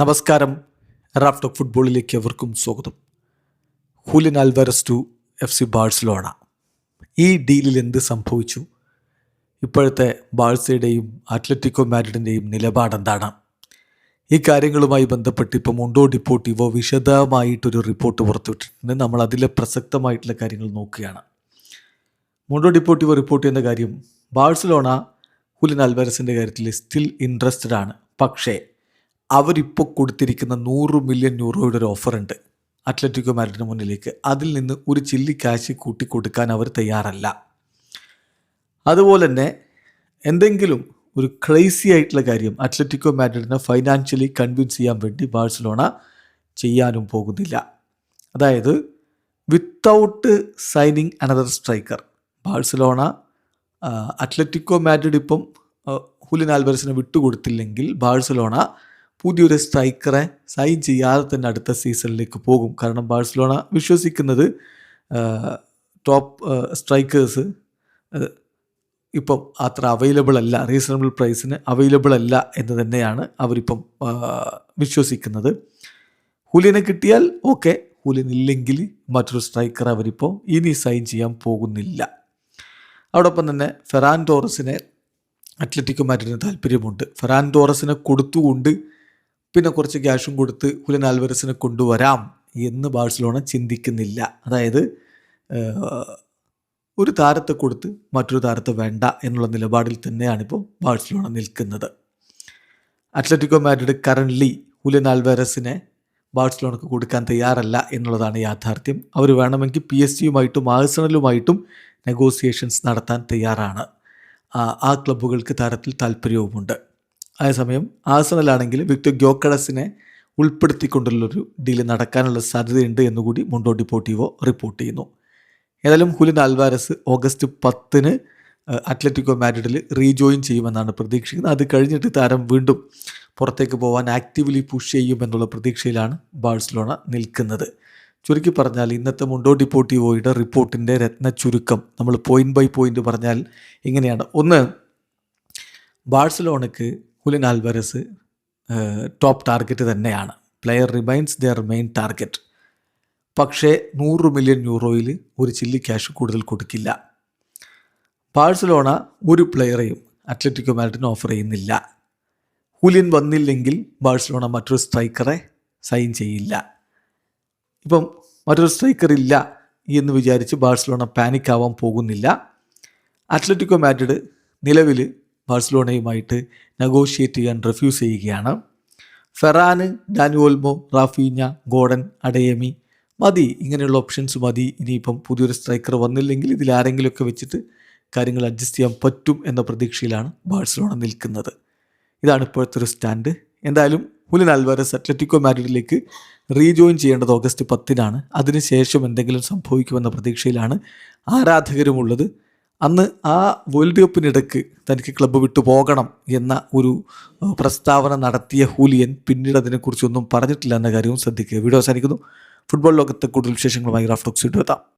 നമസ്കാരം. Raf talk ഫുട്ബോളിലേക്ക് അവർക്കും സ്വാഗതം. Julian Alvarez to FC Barcelona. ഈ ഡീലിൽ എന്ത് സംഭവിച്ചു? ഇപ്പോഴത്തെ ബാഴ്സയുടെയും അത്ലറ്റിക്കോ മാഡ്രിഡിൻ്റെയും നിലപാടെന്താണ്? ഈ കാര്യങ്ങളുമായി ബന്ധപ്പെട്ട് ഇപ്പോൾ മുണ്ടോ ഡിപ്പോർട്ടിവോ വിശദമായിട്ടൊരു റിപ്പോർട്ട് പുറത്തുവിട്ടിട്ടുണ്ട്. നമ്മൾ അതിലെ പ്രസക്തമായിട്ടുള്ള കാര്യങ്ങൾ നോക്കുകയാണ്. മുണ്ടോ ഡിപ്പോർട്ടിവോ റിപ്പോർട്ട് ചെയ്യുന്ന കാര്യം, ബാഴ്സലോണ ഹൂലിയൻ ആൽവാരസിൻ്റെ കാര്യത്തിൽ സ്റ്റിൽ ഇൻട്രസ്റ്റഡ് ആണ്. പക്ഷേ അവരിപ്പോൾ കൊടുത്തിരിക്കുന്ന 100 മില്യൺ യൂറോയുടെ ഒരു ഓഫറുണ്ട് അത്ലറ്റിക്കോ മാഡ്രിഡിന് മുന്നിലേക്ക്. അതിൽ നിന്ന് ഒരു ചില്ലി കാശ് കൂട്ടിക്കൊടുക്കാൻ അവർ തയ്യാറല്ല. അതുപോലെ തന്നെ എന്തെങ്കിലും ഒരു ക്രേസി ആയിട്ടുള്ള കാര്യം അത്ലറ്റിക്കോ മാഡ്രിഡിനെ ഫൈനാൻഷ്യലി കൺവിൻസ് ചെയ്യാൻ വേണ്ടി ബാഴ്സലോണ ചെയ്യാനും പോകുന്നില്ല. അതായത് without signing another striker, Barcelona Atletico Madrid ഇപ്പം ഹൂലിയൻ ആൽവാരസിനെ വിട്ടുകൊടുത്തില്ലെങ്കിൽ ബാഴ്സലോണ പുതിയൊരു സ്ട്രൈക്കറെ സൈൻ ചെയ്യാതെ തന്നെ അടുത്ത സീസണിലേക്ക് പോകും. കാരണം ബാഴ്സലോണ വിശ്വസിക്കുന്നത് ടോപ്പ് സ്ട്രൈക്കേഴ്സ് ഇപ്പം അത്ര അവൈലബിൾ അല്ല, റീസണബിൾ പ്രൈസിന് അവൈലബിൾ അല്ല എന്ന് തന്നെയാണ് അവരിപ്പം വിശ്വസിക്കുന്നത്. ഹൂലിയനെ കിട്ടിയാൽ ഓക്കെ, ഹൂലിയൻ ഇല്ലെങ്കിൽ മറ്റൊരു സ്ട്രൈക്കറെ അവരിപ്പോൾ ഇനി സൈൻ ചെയ്യാൻ പോകുന്നില്ല. അതോടൊപ്പം തന്നെ ഫെറാൻ ടോറസിനെ അത്ലറ്റിക്കോ മാഡ്രിഡിന് താല്പര്യമുണ്ട്. ഫെറാൻ ടോറസിനെ കൊടുത്തുകൊണ്ട് പിന്നെ കുറച്ച് ക്യാഷും കൊടുത്ത് ഹൂലിയൻ ആൽവാരസിനെ കൊണ്ടുവരാം എന്ന് ബാഴ്സലോണ ചിന്തിക്കുന്നില്ല. അതായത് ഒരു താരത്തെ കൊടുത്ത് മറ്റൊരു താരത്തെ വേണ്ട എന്നുള്ള നിലപാടിൽ തന്നെയാണിപ്പോൾ ബാഴ്സലോണ നിൽക്കുന്നത്. അത്ലറ്റിക്കോ മാഡ്രിഡ് കറൻ്റ്ലി ഹൂലിയൻ ആൽവാരസിനെ ബാഴ്സലോണക്ക് കൊടുക്കാൻ തയ്യാറല്ല എന്നുള്ളതാണ് യാഥാർത്ഥ്യം. അവർ വേണമെങ്കിൽ PSG-യുമായിട്ടും ആഴ്സണലുമായിട്ടും നെഗോസിയേഷൻസ് നടത്താൻ തയ്യാറാണ്. ആ ക്ലബ്ബുകൾക്ക് താരത്തിൽ താല്പര്യവുമുണ്ട്. അതേസമയം ആഴ്സണലാണെങ്കിൽ വിക്ടർ ഗ്യോക്കറസിനെ ഉൾപ്പെടുത്തിക്കൊണ്ടുള്ളൊരു ഡീല് നടക്കാനുള്ള സാധ്യതയുണ്ട് എന്നുകൂടി മുണ്ടോ ഡിപ്പോർട്ടിവോ റിപ്പോർട്ട് ചെയ്യുന്നു. ഏതായാലും ഹൂലിയൻ ആൽവാരസ് ഓഗസ്റ്റ് 10 അത്ലറ്റിക്കോ മാഡ്രിഡിൽ റീജോയിൻ ചെയ്യുമെന്നാണ് പ്രതീക്ഷിക്കുന്നത്. അത് കഴിഞ്ഞിട്ട് താരം വീണ്ടും പുറത്തേക്ക് പോകാൻ ആക്റ്റീവ്ലി പുഷ് ചെയ്യുമെന്നുള്ള പ്രതീക്ഷയിലാണ് ബാഴ്സലോണ നിൽക്കുന്നത്. ചുരുക്കി പറഞ്ഞാൽ ഇന്നത്തെ മുണ്ടോ ഡിപ്പോർട്ടിവോയുടെ റിപ്പോർട്ടിൻ്റെ രത്ന ചുരുക്കം നമ്മൾ പോയിൻ്റ് ബൈ പോയിൻ്റ് പറഞ്ഞാൽ ഇങ്ങനെയാണ്. ഒന്ന്, ബാഴ്സലോണയ്ക്ക് ഹൂലിയൻ ആൽവാരസ് ടോപ്പ് ടാർഗറ്റ് തന്നെയാണ്. Player remains their main target. പക്ഷേ 100 മില്യൺ യൂറോയിൽ ഒരു ചില്ലി ക്യാഷ് കൂടുതൽ കൊടുക്കില്ല. ബാഴ്സലോണ ഒരു പ്ലെയറെയും അത്ലറ്റിക്കോ മാഡ്രിഡിന് ഓഫർ ചെയ്യുന്നില്ല. ഹൂലിയൻ വന്നില്ലെങ്കിൽ ബാഴ്സലോണ മറ്റൊരു സ്ട്രൈക്കറെ സൈൻ ചെയ്യില്ല. ഇപ്പം മറ്റൊരു സ്ട്രൈക്കർ ഇല്ല എന്ന് വിചാരിച്ച് ബാഴ്സലോണ പാനിക് ആവാൻ പോകുന്നില്ല. അത്ലറ്റിക്കോ മാഡ്രിഡ് നിലവിൽ ബാഴ്സലോണയുമായിട്ട് നെഗോഷിയേറ്റ് ചെയ്യാൻ റിഫ്യൂസ് ചെയ്യുകയാണ്. Ferran, Dani Olmo, Raphinha, Gordon, അഡേയമി മതി, ഇങ്ങനെയുള്ള ഓപ്ഷൻസ് മതി. ഇനിയിപ്പം പുതിയൊരു സ്ട്രൈക്കർ വന്നില്ലെങ്കിൽ ഇതിലാരെങ്കിലുമൊക്കെ വെച്ചിട്ട് കാര്യങ്ങൾ അഡ്ജസ്റ്റ് ചെയ്യാൻ പറ്റും എന്ന പ്രതീക്ഷയിലാണ് ബാഴ്സലോണ നിൽക്കുന്നത്. ഇതാണ് ഇപ്പോഴത്തെ ഒരു സ്റ്റാൻഡ്. എന്തായാലും ഹൂലിയൻ ആൽവാരസ് അത്ലറ്റിക്കോ മാഡ്രിഡിലേക്ക് റീജോയിൻ ചെയ്യേണ്ടത് ഓഗസ്റ്റ് 10 അതിനുശേഷം എന്തെങ്കിലും സംഭവിക്കുമെന്ന പ്രതീക്ഷയിലാണ് ആരാധകരുമുള്ളത്. അന്ന് ആ വേൾഡ് കപ്പിനിടയ്ക്ക് തനിക്ക് ക്ലബ്ബ് വിട്ടു പോകണം എന്ന ഒരു പ്രസ്താവന നടത്തിയ ഹൂലിയൻ പിന്നീട് അതിനെക്കുറിച്ചൊന്നും പറഞ്ഞിട്ടില്ല എന്ന കാര്യവും ശ്രദ്ധിക്കുക. വീഡിയോ അവസാനിക്കുന്നു. ഫുട്ബോൾ ലോകത്തെ കൂടുതൽ വിശേഷങ്ങളുമായി റാഫ് ടോക്സ് എത്താം.